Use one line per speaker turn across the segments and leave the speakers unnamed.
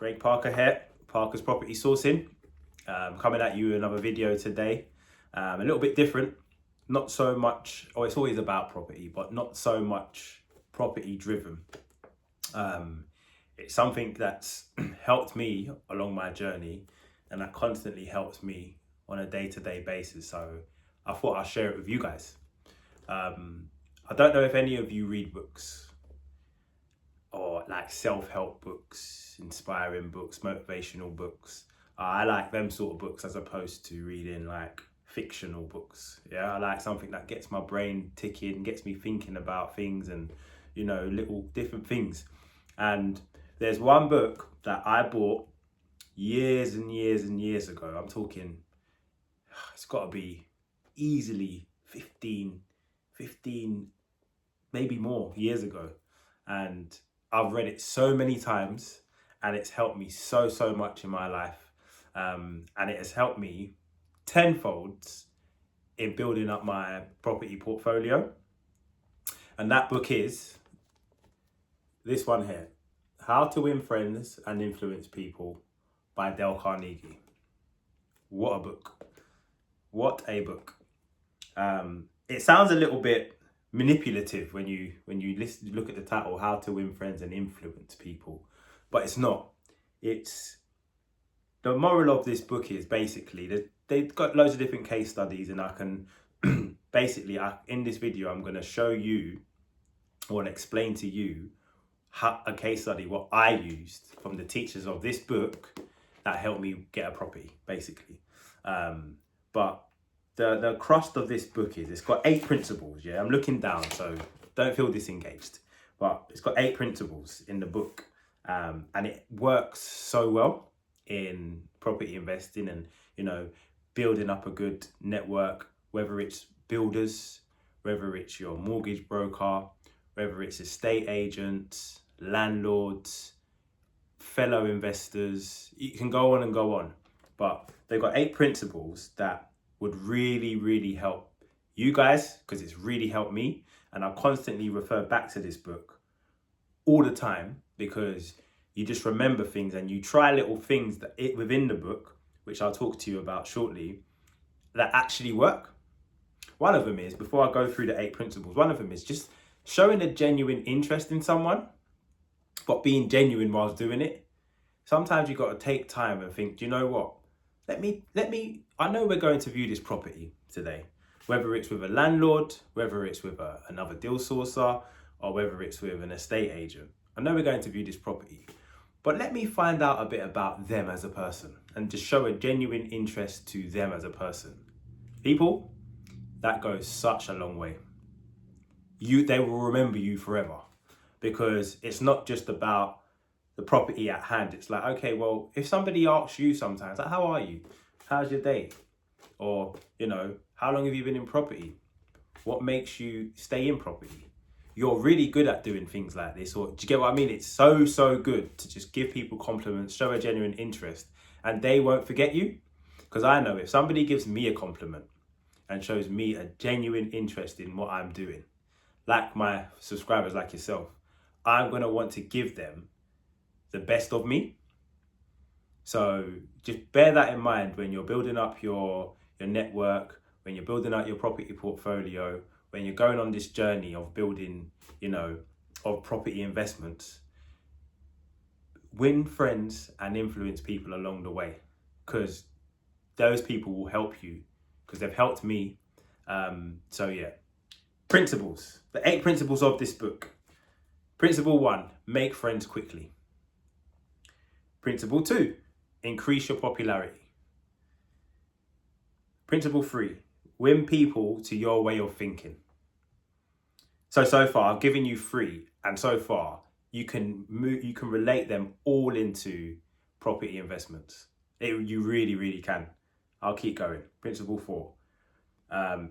Craig Parker here, Parker's Property Sourcing. Coming at you with another video today. A little bit different, not so much, or it's always about property, but not so much property driven. It's something that's helped me along my journey and that constantly helps me on a day-to-day basis. So I thought I'd share it with you guys. I don't know if any of you read books or like self-help books, inspiring books, motivational books. I like them sort of books as opposed to reading like fictional books. Yeah, I like something that gets my brain ticking, gets me thinking about things and, you know, little different things. And there's one book that I bought years and years and years ago. I'm talking, it's got to be easily 15, maybe more years ago. And I've read it so many times and it's helped me so much in my life. And it has helped me tenfold in building up my property portfolio. And that book is this one here, How to Win Friends and Influence People by Dale Carnegie. What a book. What a book. It sounds a little bit manipulative when you look at the title, How to Win Friends and Influence People, but it's not. It's the moral of this book is basically they've got loads of different case studies, and I can basically in this video I'm going to show you or explain to you how a case study what I used from the teachers of this book that helped me get a property basically. But the crust of this book is it's got 8 principles. Yeah, I'm looking down, so don't feel disengaged. But it's got 8 principles in the book, and it works so well in property investing and, you know, building up a good network, whether it's builders, whether it's your mortgage broker, whether it's estate agents, landlords, fellow investors. You can go on and go on, but they've got 8 principles that would really help you guys, because it's really helped me. And I constantly refer back to this book all the time because you just remember things and you try little things that within the book, which I'll talk to you about shortly, that actually work. One of them is, before I go through the 8 principles, one of them is just showing a genuine interest in someone, but being genuine whilst doing it. Sometimes you got to take time and think, do you know what? Let me, I know we're going to view this property today, whether it's with a landlord, whether it's with another deal sourcer, or whether it's with an estate agent. I know we're going to view this property, but let me find out a bit about them as a person and just show a genuine interest to them as a person. People, that goes such a long way. They will remember you forever, because it's not just about the property at hand. It's like, okay, well, if somebody asks you sometimes, like, how are you? How's your day? Or, you know, how long have you been in property? What makes you stay in property? You're really good at doing things like this. Or do you get what I mean? It's so good to just give people compliments, show a genuine interest, and they won't forget you. Because I know if somebody gives me a compliment and shows me a genuine interest in what I'm doing, like my subscribers, like yourself, I'm going to want to give them the best of me. So just bear that in mind when you're building up your network, when you're building out your property portfolio, when you're going on this journey of building, you know, of property investments. Win friends and influence people along the way, because those people will help you, because they've helped me. So yeah, principles, the 8 principles of this book. Principle 1, make friends quickly. Principle 2, increase your popularity. Principle 3, win people to your way of thinking. So far I've given you 3, and so far you can relate them all into property investments. You really can. I'll keep going. Principle 4,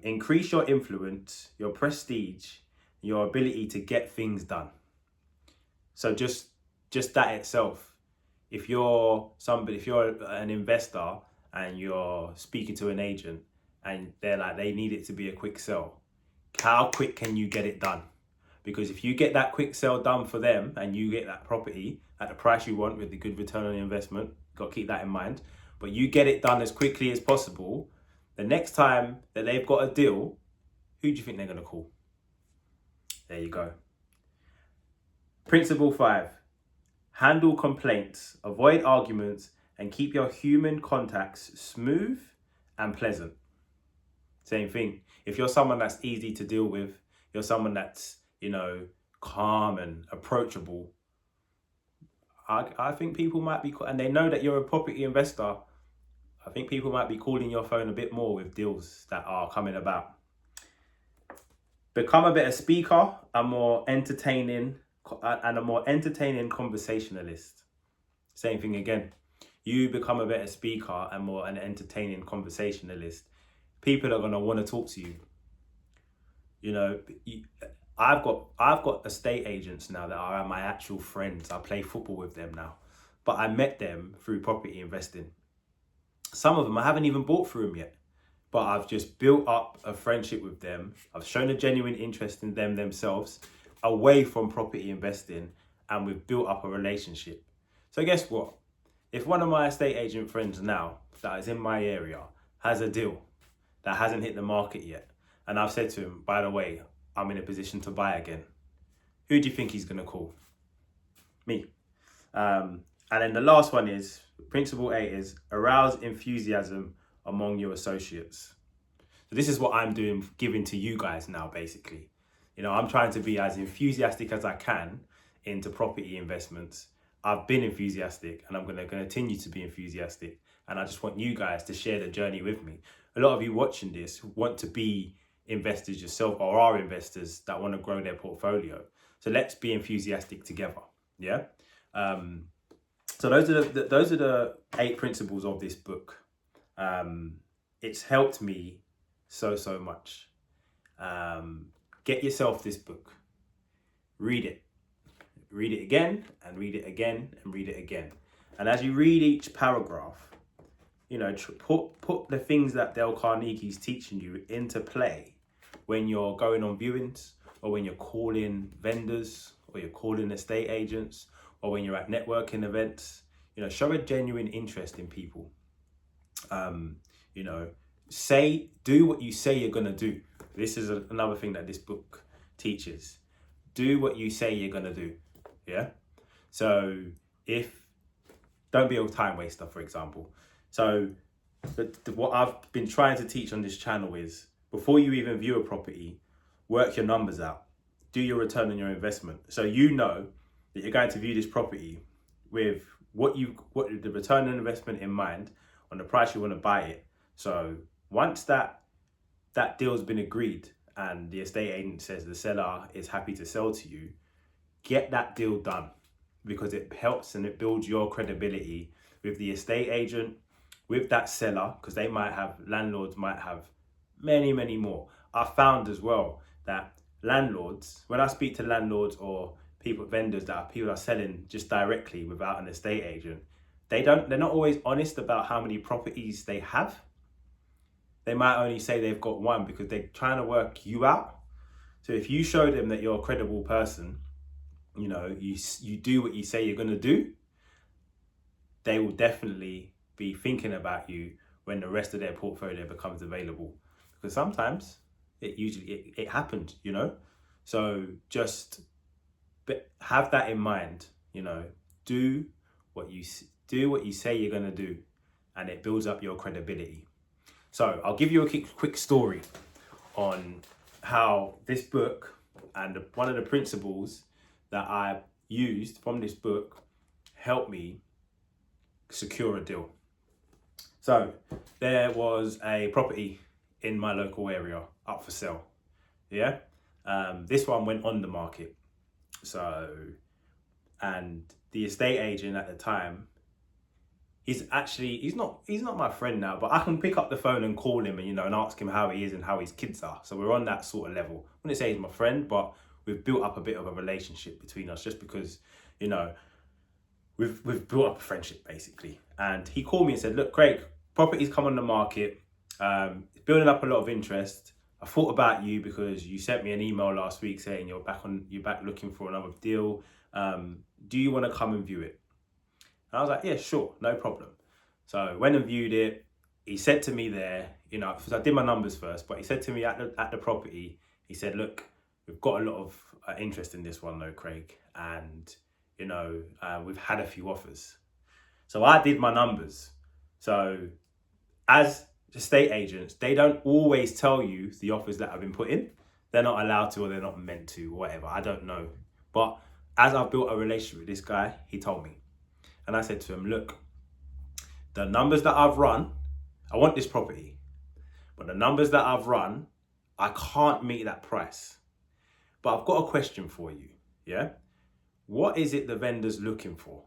increase your influence, your prestige, your ability to get things done. So just that itself. If you're an investor and you're speaking to an agent and they're like, they need it to be a quick sell, how quick can you get it done? Because if you get that quick sale done for them and you get that property at the price you want with the good return on investment, got to keep that in mind, but you get it done as quickly as possible, the next time that they've got a deal, who do you think they're going to call? There you go. Principle 5, handle complaints, avoid arguments, and keep your human contacts smooth and pleasant. Same thing. If you're someone that's easy to deal with, you're someone that's, calm and approachable, I think people might be, and they know that you're a property investor, I think people might be calling your phone a bit more with deals that are coming about. Become a better speaker, a more entertaining conversationalist. Same thing again. You become a better speaker and more an entertaining conversationalist. People are going to want to talk to you. I've got estate agents now that are my actual friends. I play football with them now, but I met them through property investing. Some of them I haven't even bought through them yet, but I've just built up a friendship with them. I've shown a genuine interest in them themselves away from property investing, and we've built up a relationship. So guess what? If one of my estate agent friends now that is in my area has a deal that hasn't hit the market yet, and I've said to him, by the way, I'm in a position to buy again, who do you think he's going to call? Me. And then the last one is, principle 8 is arouse enthusiasm among your associates. So this is what I'm doing, giving to you guys now, basically. I'm trying to be as enthusiastic as I can into property investments. I've been enthusiastic and I'm going to continue to be enthusiastic. And I just want you guys to share the journey with me. A lot of you watching this want to be investors yourself, or are investors that want to grow their portfolio. So let's be enthusiastic together. Yeah. So those are the 8 principles of this book. It's helped me so much. Get yourself this book. Read it. Read it again and read it again and read it again. And as you read each paragraph, put the things that Dale Carnegie's teaching you into play when you're going on viewings, or when you're calling vendors, or you're calling estate agents, or when you're at networking events. Show a genuine interest in people. Do what you say you're going to do. This is another thing that this book teaches. Do what you say you're going to do. Yeah. So don't be a time waster, for example. So what I've been trying to teach on this channel is, before you even view a property, work your numbers out. Do your return on your investment. So that you're going to view this property with what the return on investment in mind, on the price you want to buy it. So once that deal's been agreed and the estate agent says the seller is happy to sell to you, get that deal done, because it helps and it builds your credibility with the estate agent, with that seller, because landlords might have many more. I found as well that landlords, when I speak to landlords or vendors that are selling just directly without an estate agent, they're not always honest about how many properties they have. They might only say they've got one because they're trying to work you out. So if you show them that you're a credible person, you do what you say you're going to do, they will definitely be thinking about you when the rest of their portfolio becomes available. Because sometimes it happens, So just have that in mind, do what you say you're going to do, and it builds up your credibility. So I'll give you a quick story on how this book and one of the principles that I used from this book helped me secure a deal. So there was a property in my local area up for sale. Yeah. This one went on the market. And the estate agent at the time, he's not my friend now, but I can pick up the phone and call him and ask him how he is and how his kids are. So we're on that sort of level. I wouldn't say he's my friend, but we've built up a bit of a relationship between us, just because, we've built up a friendship basically. And he called me and said, "Look, Craig, property's come on the market. It's building up a lot of interest. I thought about you because you sent me an email last week saying you're back looking for another deal. Do you want to come and view it? And I was like, yeah, sure, no problem. So I went and viewed it. He said to me there, because I did my numbers first, but he said to me at the property, he said, look, we've got a lot of interest in this one though, Craig. And, we've had a few offers. So I did my numbers. So as estate agents, they don't always tell you the offers that have been put in. They're not allowed to, or they're not meant to, or whatever. I don't know. But as I've built a relationship with this guy, he told me. And I said to him, look, the numbers that I've run, I want this property. But the numbers that I've run, I can't meet that price. But I've got a question for you, yeah? What is it the vendor's looking for?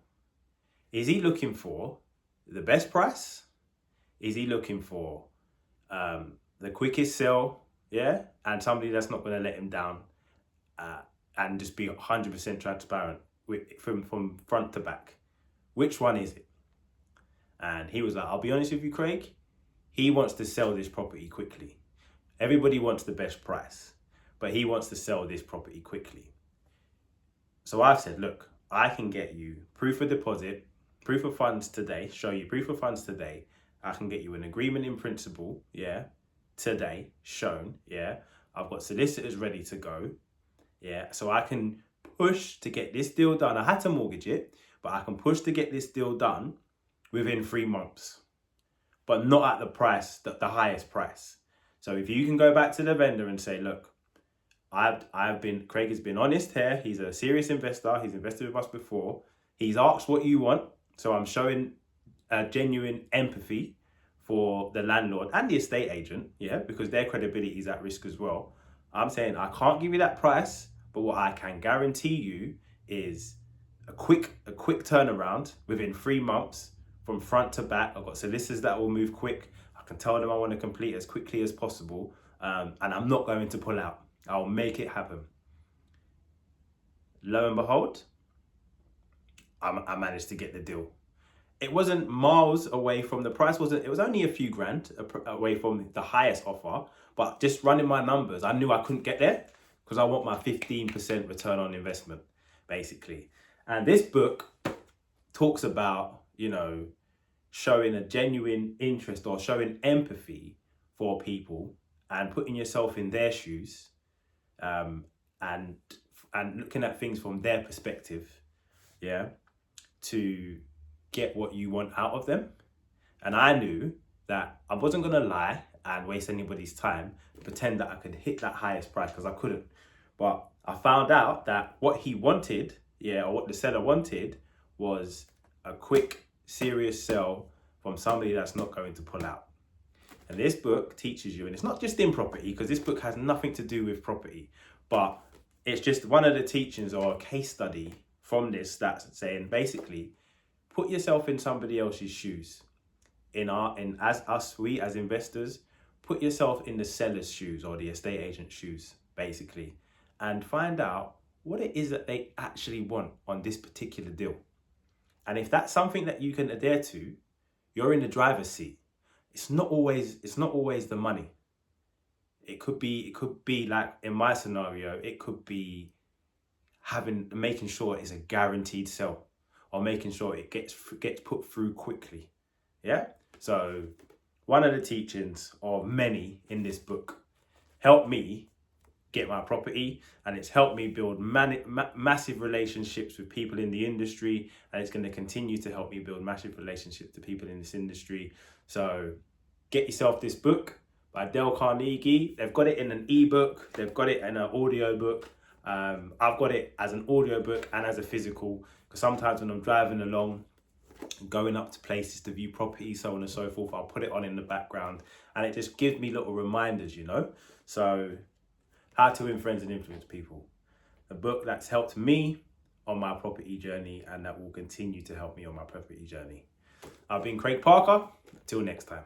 Is he looking for the best price? Is he looking for the quickest sell, yeah? And somebody that's not going to let him down and just be 100% transparent from front to back? Which one is it? And he was like, I'll be honest with you, Craig. He wants to sell this property quickly. Everybody wants the best price, but he wants to sell this property quickly. So I've said, look, I can get you proof of deposit, proof of funds today, show you proof of funds today. I can get you an agreement in principle, yeah, today, shown, yeah. I've got solicitors ready to go, yeah. So I can push to get this deal done. I had to mortgage it, but I can push to get this deal done within 3 months, but not at the price, the highest price. So if you can go back to the vendor and say, look, Craig has been honest here. He's a serious investor. He's invested with us before. He's asked what you want. So I'm showing a genuine empathy for the landlord and the estate agent, yeah, because their credibility is at risk as well. I'm saying I can't give you that price, but what I can guarantee you is a quick turnaround within 3 months from front to back. I've got solicitors that will move quick. I can tell them I want to complete as quickly as possible, and I'm not going to pull out. I'll make it happen. Lo and behold, I managed to get the deal. It wasn't miles away from the price. It was only a few grand away from the highest offer, but just running my numbers, I knew I couldn't get there because I want my 15% return on investment, basically. And this book talks about, showing a genuine interest or showing empathy for people and putting yourself in their shoes, and looking at things from their perspective, yeah, to get what you want out of them. And I knew that I wasn't going to lie and waste anybody's time, pretend that I could hit that highest price, because I couldn't. But I found out that what he wanted, or what the seller wanted, was a quick, serious sell from somebody that's not going to pull out. And this book teaches you, and it's not just in property, because this book has nothing to do with property, but it's just one of the teachings or a case study from this that's saying, basically, put yourself in somebody else's shoes. We as investors, put yourself in the seller's shoes or the estate agent's shoes, basically, and find out what it is that they actually want on this particular deal. And if that's something that you can adhere to, you're in the driver's seat. It's not always the money. It could be like in my scenario, it could be making sure it's a guaranteed sell, or making sure it gets put through quickly. Yeah. So one of the teachings of many in this book helped me get my property, and it's helped me build massive relationships with people in the industry, and it's going to continue to help me build massive relationships with people in this industry. So get yourself this book by Dale Carnegie. They've got it in an ebook, they've got it in an audio book. I've got it as an audio book and as a physical, because sometimes when I'm driving along, going up to places to view properties, so on and so forth, I'll put it on in the background, and it just gives me little reminders, So How to Win Friends and Influence People, a book that's helped me on my property journey and that will continue to help me on my property journey. I've been Craig Parker. Till next time.